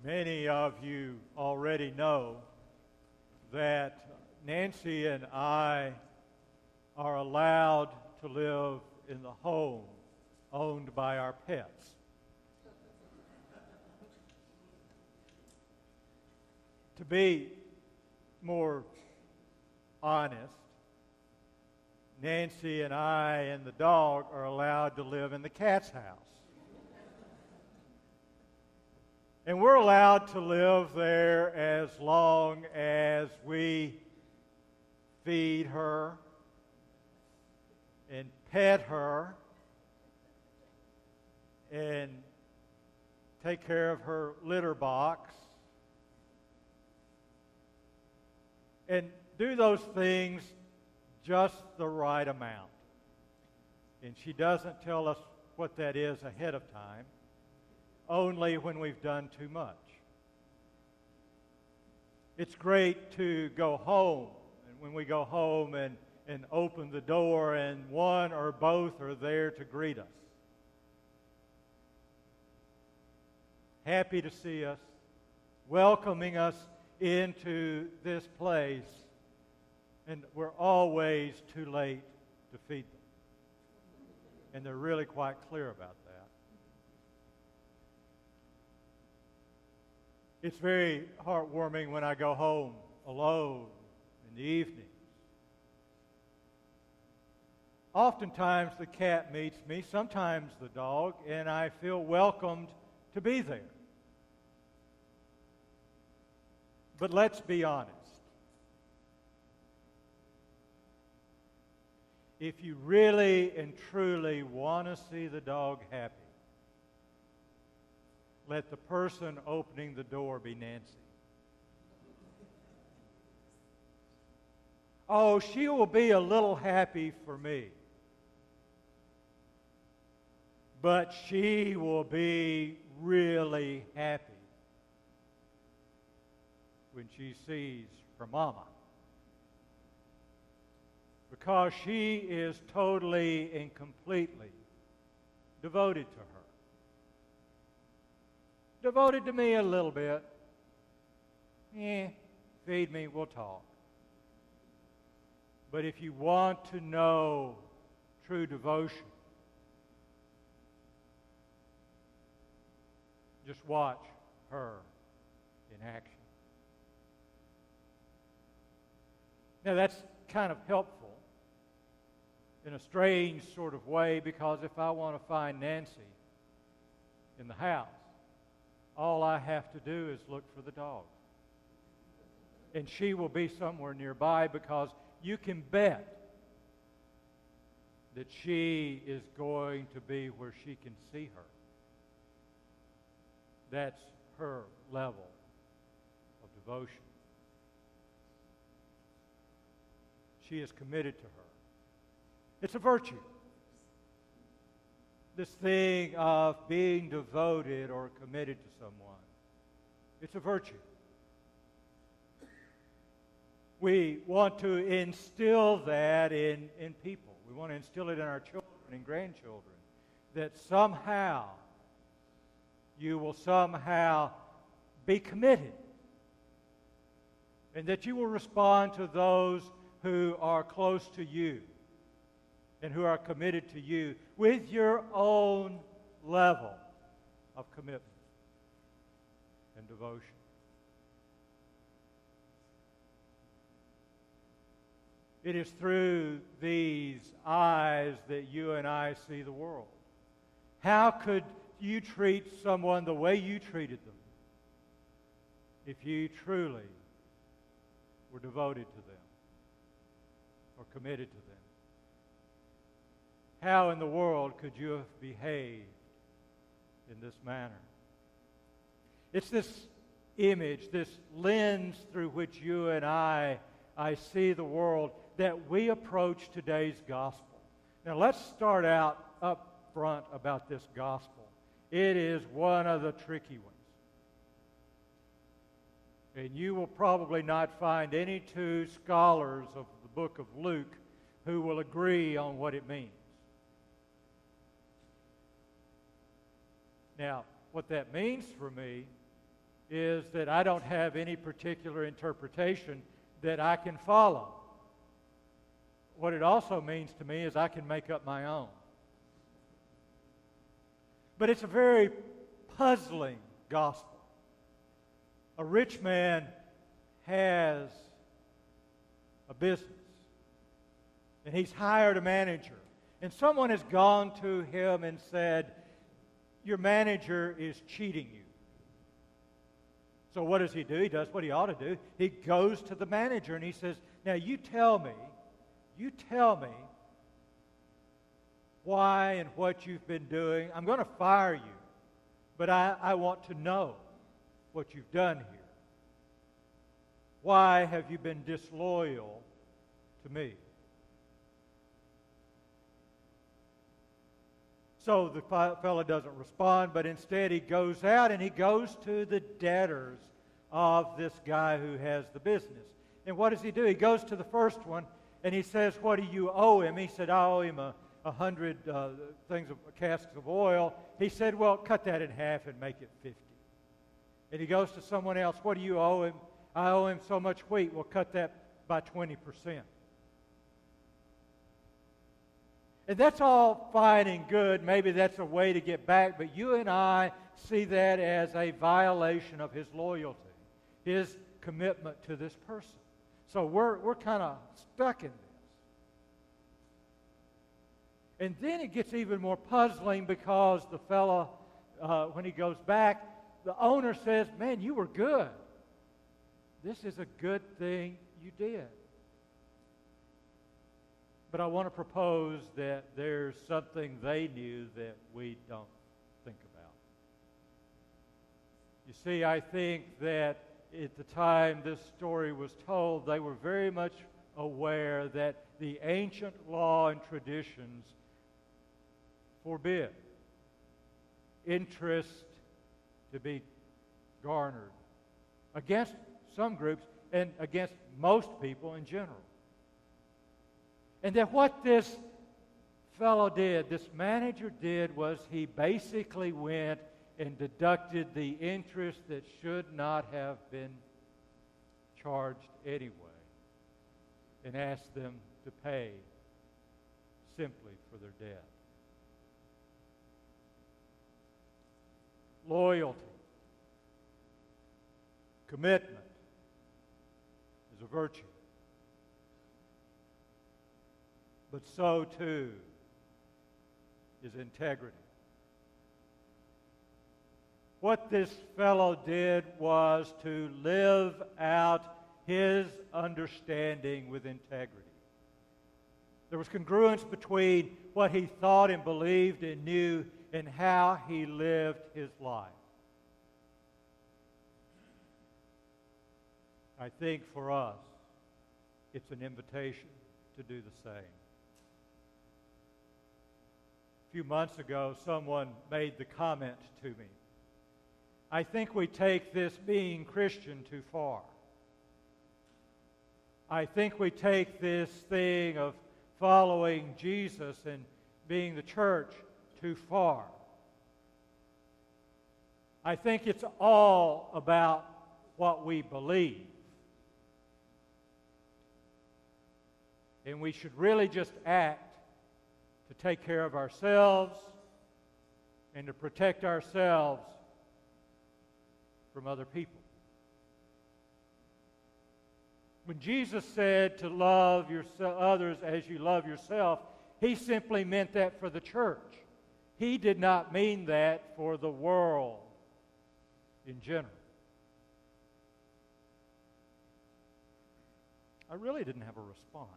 Many of you already know that Nancy and I are allowed to live in the home owned by our pets. To be more honest, Nancy and I and the dog are allowed to live in the cat's house. And we're allowed to live there as long as we feed her and pet her and take care of her litter box and do those things just the right amount. And she doesn't tell us what that is ahead of time, only when we've done too much. It's great to go home, and when we go home and open the door and one or both are there to greet us. Happy to see us, welcoming us into this place, and we're always too late to feed them. And they're really quite clear about that. It's very heartwarming when I go home alone in the evenings. Oftentimes the cat meets me, sometimes the dog, and I feel welcomed to be there. But let's be honest. If you really and truly want to see the dog happy, let the person opening the door be Nancy. Oh, she will be a little happy for me. But she will be really happy when she sees her mama. Because she is totally and completely devoted to her. Devoted to me a little bit. Feed me, we'll talk. But if you want to know true devotion, just watch her in action. Now that's kind of helpful in a strange sort of way, because if I want to find Nancy in the house, all I have to do is look for the dog. And she will be somewhere nearby, because you can bet that she is going to be where she can see her. That's her level of devotion. She is committed to her. It's a virtue. This thing of being devoted or committed to someone. It's a virtue. We want to instill that in people. We want to instill it in our children and grandchildren, that somehow you will somehow be committed, and that you will respond to those who are close to you and who are committed to you with your own level of commitment and devotion. It is through these eyes that you and I see the world. How could you treat someone the way you treated them if you truly were devoted to them or committed to them? How in the world could you have behaved in this manner? It's this image, this lens through which you and I see the world, that we approach today's gospel. Now let's start out up front about this gospel. It is one of the tricky ones. And you will probably not find any two scholars of the book of Luke who will agree on what it means. Now, what that means for me is that I don't have any particular interpretation that I can follow. What it also means to me is I can make up my own. But it's a very puzzling gospel. A rich man has a business, and he's hired a manager. And someone has gone to him and said, your manager is cheating you. So what does he do? He does what he ought to do. He goes to the manager and he says, now you tell me why and what you've been doing. I'm going to fire you, but I want to know what you've done here. Why have you been disloyal to me? So the fellow doesn't respond, but instead he goes out and he goes to the debtors of this guy who has the business. And what does he do? He goes to the first one and he says, what do you owe him? He said, I owe him 100 casks of oil. He said, well, cut that in half and make it 50. And he goes to someone else, what do you owe him? I owe him so much wheat. We'll cut that by 20%. And that's all fine and good. Maybe that's a way to get back, but you and I see that as a violation of his loyalty, his commitment to this person. So we're kind of stuck in this. And then it gets even more puzzling because the fellow, when he goes back, the owner says, man, you were good. This is a good thing you did. But I want to propose that there's something they knew that we don't think about. You see, I think that at the time this story was told, they were very much aware that the ancient law and traditions forbid interest to be garnered against some groups and against most people in general. And that what this fellow did, this manager did, was he basically went and deducted the interest that should not have been charged anyway and asked them to pay simply for their debt. Loyalty, commitment is a virtue. But so too is integrity. What this fellow did was to live out his understanding with integrity. There was congruence between what he thought and believed and knew and how he lived his life. I think for us, it's an invitation to do the same. A few months ago, someone made the comment to me, I think we take this being Christian too far. I think we take this thing of following Jesus and being the church too far. I think it's all about what we believe. And we should really just act to take care of ourselves and to protect ourselves from other people. When Jesus said to love others as you love yourself, he simply meant that for the church. He did not mean that for the world in general. I really didn't have a response.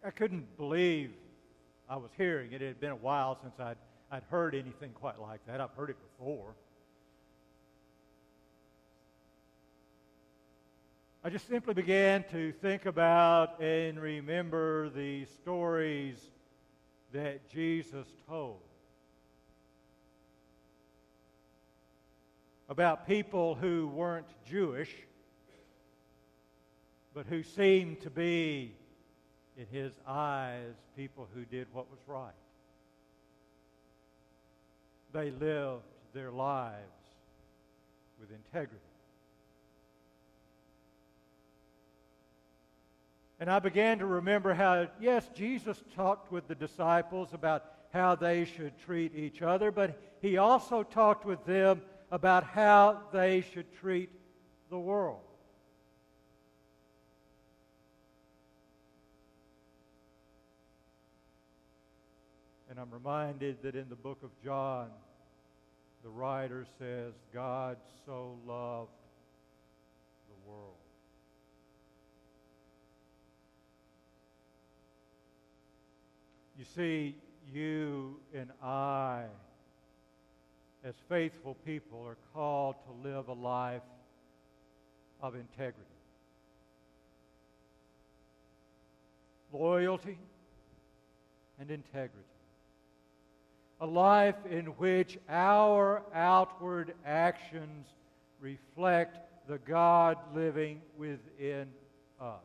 I couldn't believe I was hearing it. It had been a while since I'd heard anything quite like that. I've heard it before. I just simply began to think about and remember the stories that Jesus told about people who weren't Jewish, but who seemed to be, in his eyes, people who did what was right. they lived their lives with integrity. And I began to remember how, yes, Jesus talked with the disciples about how they should treat each other, but he also talked with them about how they should treat the world. And I'm reminded that in the book of John, the writer says, God so loved the world. You see, you and I, as faithful people, are called to live a life of integrity. Loyalty and integrity. A life in which our outward actions reflect the God living within us.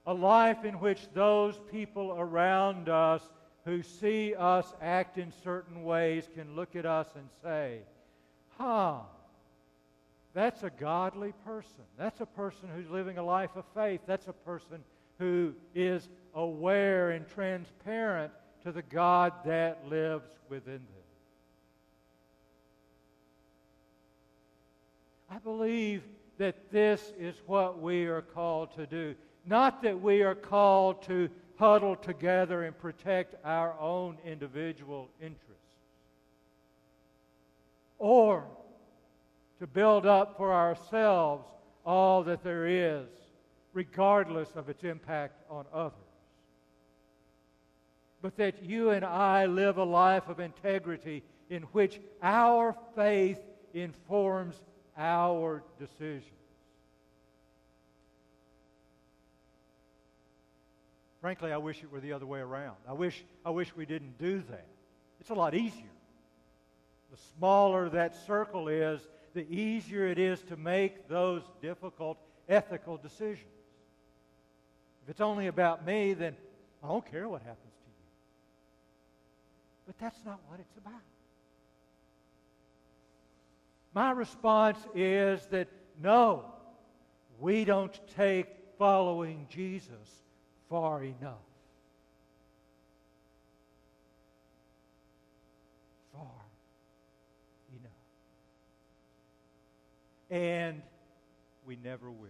A life in which those people around us who see us act in certain ways can look at us and say, that's a godly person. That's a person who's living a life of faith. That's a person who is aware and transparent to the God that lives within them. I believe that this is what we are called to do. Not that we are called to huddle together and protect our own individual interests, or to build up for ourselves all that there is, regardless of its impact on others. But that you and I live a life of integrity in which our faith informs our decisions. Frankly, I wish it were the other way around. I wish we didn't do that. It's a lot easier. The smaller that circle is, the easier it is to make those difficult ethical decisions. If it's only about me, then I don't care what happens to you. But that's not what it's about. My response is that no, we don't take following Jesus far enough. Far enough. And we never will.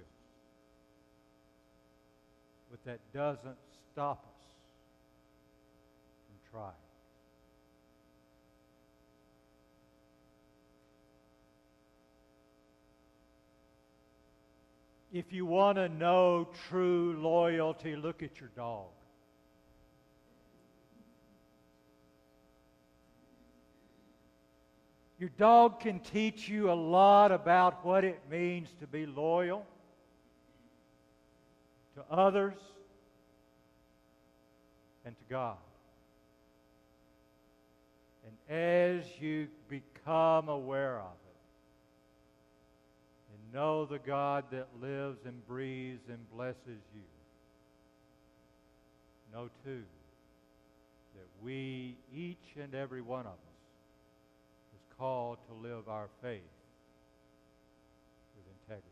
But that doesn't stop us from trying. If you want to know true loyalty, look at your dog. Your dog can teach you a lot about what it means to be loyal to others and to God. And as you become aware of it, and know the God that lives and breathes and blesses you, know too that we, each and every one of us, is called to live our faith with integrity.